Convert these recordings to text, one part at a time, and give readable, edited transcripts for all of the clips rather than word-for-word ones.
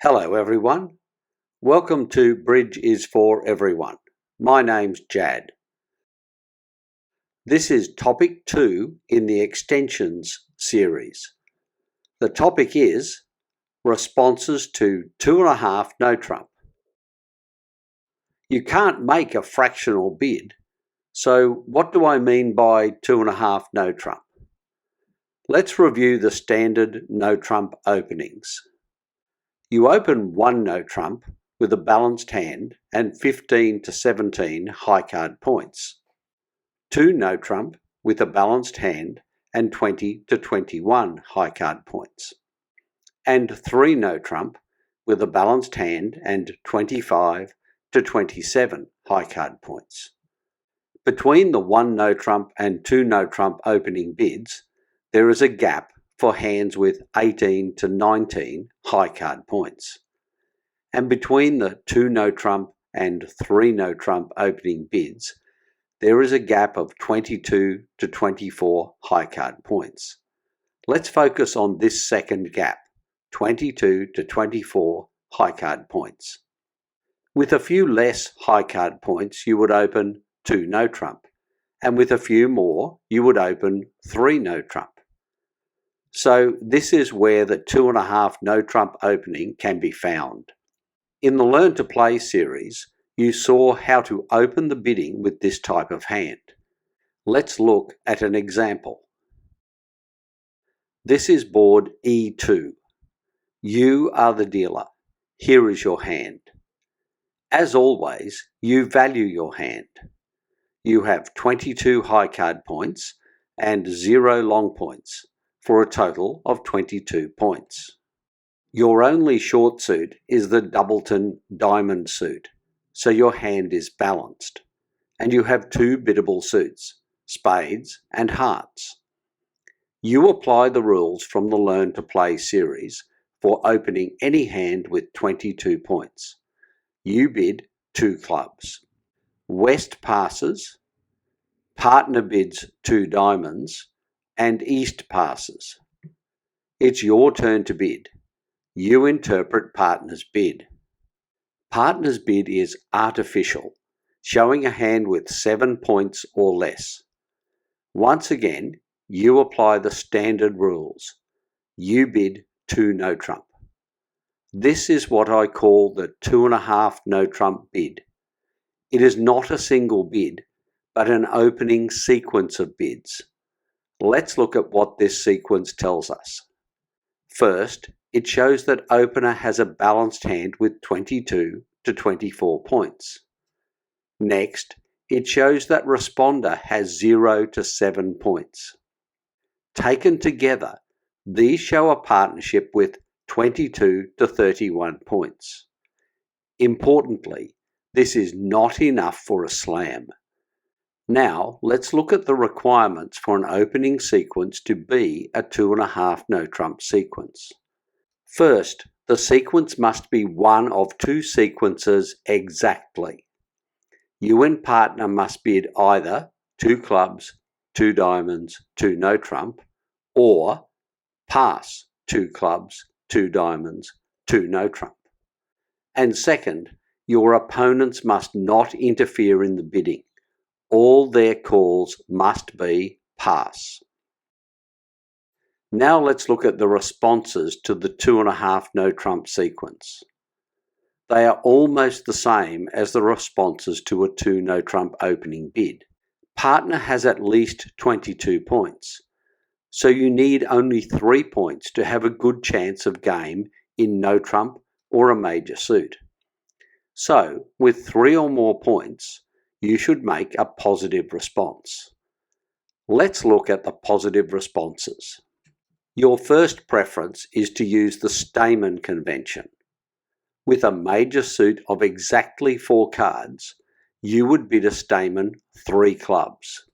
Hello everyone, welcome to Bridge is for Everyone. My name's Jad. This is topic 2 in the extensions series. The topic is responses to 2.5 no trump. You can't make a fractional bid, so what do I mean by 2.5 no trump? Let's review the standard no trump openings. You open 1 no trump with a balanced hand and 15 to 17 high card points. 2 no trump with a balanced hand and 20 to 21 high card points. And 3 no trump with a balanced hand and 25 to 27 high card points. Between the 1 no trump and 2 no trump opening bids, there is a gap for hands with 18 to 19 high card points. And between the 2 no trump and 3 no trump opening bids, there is a gap of 22 to 24 high card points. Let's focus on this second gap, 22 to 24 high card points. With a few less high card points, you would open 2 no trump, and with a few more, you would open 3 no trump. So this is where the 2.5 no trump opening can be found. In the Learn to Play series, you saw how to open the bidding with this type of hand. Let's look at an example. This is board E2. You are the dealer. Here is your hand. As always, you value your hand. You have 22 high card points and 0 long points, for a total of 22 points. Your only short suit is the Doubleton diamond suit, so your hand is balanced, and you have 2 biddable suits, spades and hearts. You apply the rules from the Learn to Play series for opening any hand with 22 points. You bid 2 clubs. West passes, partner bids 2 diamonds, and East passes. It's your turn to bid. You interpret partner's bid. Partner's bid is artificial, showing a hand with 7 points or less. Once again, you apply the standard rules. You bid 2 no trump. This is what I call the 2.5 no trump bid. It is not a single bid, but an opening sequence of bids. Let's look at what this sequence tells us. First, it shows that opener has a balanced hand with 22 to 24 points. Next, it shows that responder has 0 to 7 points. Taken together, these show a partnership with 22 to 31 points. Importantly, this is not enough for a slam. Now, let's look at the requirements for an opening sequence to be a 2.5 no trump sequence. First, the sequence must be one of 2 sequences exactly. You and partner must bid either 2 clubs, 2 diamonds, 2 no trump, or pass 2 clubs, 2 diamonds, 2 no trump. And second, your opponents must not interfere in the bidding. All their calls must be pass. Now let's look at the responses to the 2.5 no trump sequence. They are almost the same as the responses to a 2 no trump opening bid. Partner has at least 22 points, so you need only 3 points to have a good chance of game in no trump or a major suit. So, with 3 or more points, you should make a positive response. Let's look at the positive responses. Your first preference is to use the Stayman convention. With a major suit of exactly 4 cards, you would bid a Stayman 3 clubs.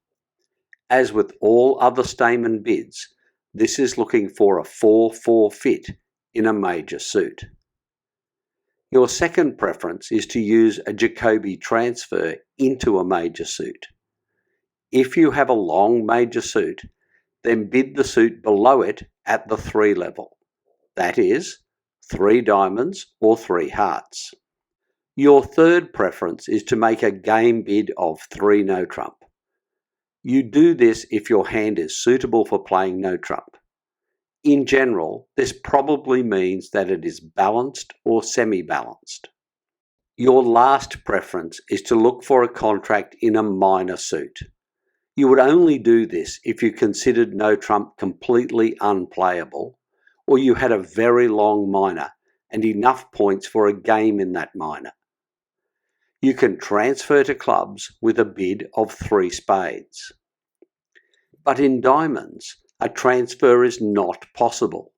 As with all other Stayman bids, this is looking for a 4-4 fit in a major suit. Your second preference is to use a Jacoby transfer into a major suit. If you have a long major suit, then bid the suit below it at the 3 level. That is, 3 diamonds or 3 hearts. Your third preference is to make a game bid of 3 no trump. You do this if your hand is suitable for playing no trump. In general, this probably means that it is balanced or semi-balanced. Your last preference is to look for a contract in a minor suit. You would only do this if you considered no trump completely unplayable, or you had a very long minor and enough points for a game in that minor. You can transfer to clubs with a bid of 3 spades. But in diamonds, a transfer is not possible.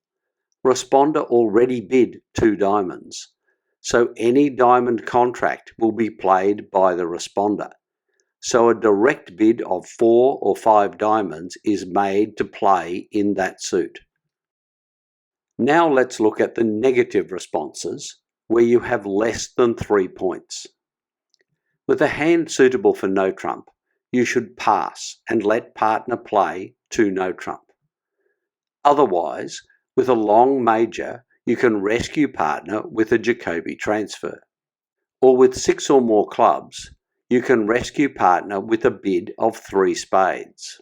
Responder already bid 2 diamonds, so any diamond contract will be played by the responder. So a direct bid of 4 or 5 diamonds is made to play in that suit. Now let's look at the negative responses, where you have less than 3 points. With a hand suitable for no trump, you should pass and let partner play 2 no trump. Otherwise, with a long major, you can rescue partner with a Jacoby transfer. Or with 6 or more clubs, you can rescue partner with a bid of 3 spades.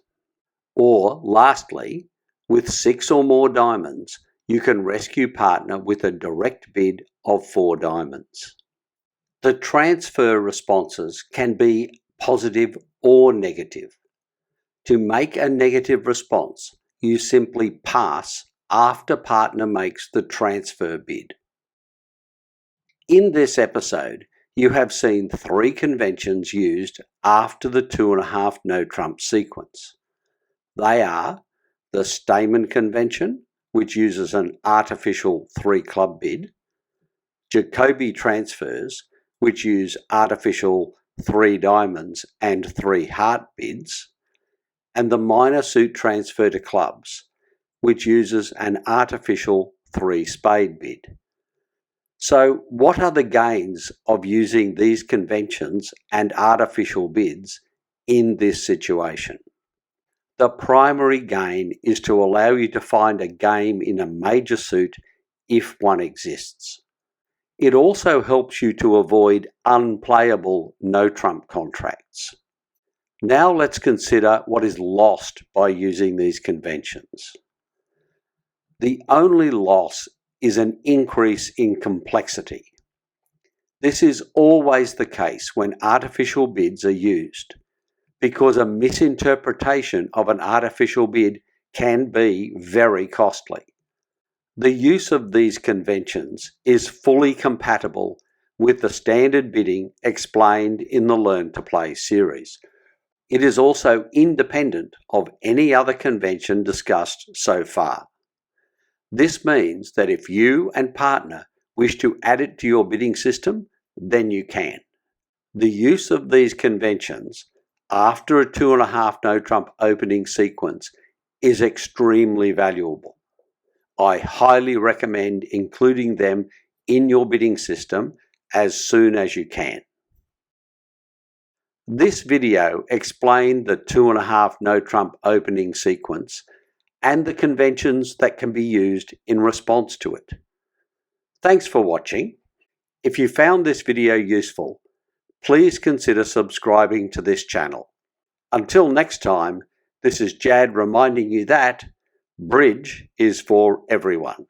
Or lastly, with 6 or more diamonds, you can rescue partner with a direct bid of 4 diamonds. The transfer responses can be positive or negative. To make a negative response, you simply pass after partner makes the transfer bid. In this episode, you have seen 3 conventions used after the 2.5 no trump sequence. They are the Stayman convention, which uses an artificial 3 club bid, Jacoby transfers, which use artificial 3 diamonds and 3 heart bids, and the minor suit transfer to clubs, which uses an artificial 3 spade bid. So what are the gains of using these conventions and artificial bids in this situation? The primary gain is to allow you to find a game in a major suit if one exists. It also helps you to avoid unplayable no trump contracts. Now let's consider what is lost by using these conventions. The only loss is an increase in complexity. This is always the case when artificial bids are used, because a misinterpretation of an artificial bid can be very costly. The use of these conventions is fully compatible with the standard bidding explained in the Learn to Play series. It is also independent of any other convention discussed so far. This means that if you and partner wish to add it to your bidding system, then you can. The use of these conventions after a 2.5 no trump opening sequence is extremely valuable. I highly recommend including them in your bidding system as soon as you can. This video explained the 2.5 no trump opening sequence and the conventions that can be used in response to it. Thanks for watching. If you found this video useful, please consider subscribing to this channel. Until next time, this is Jad reminding you that bridge is for everyone.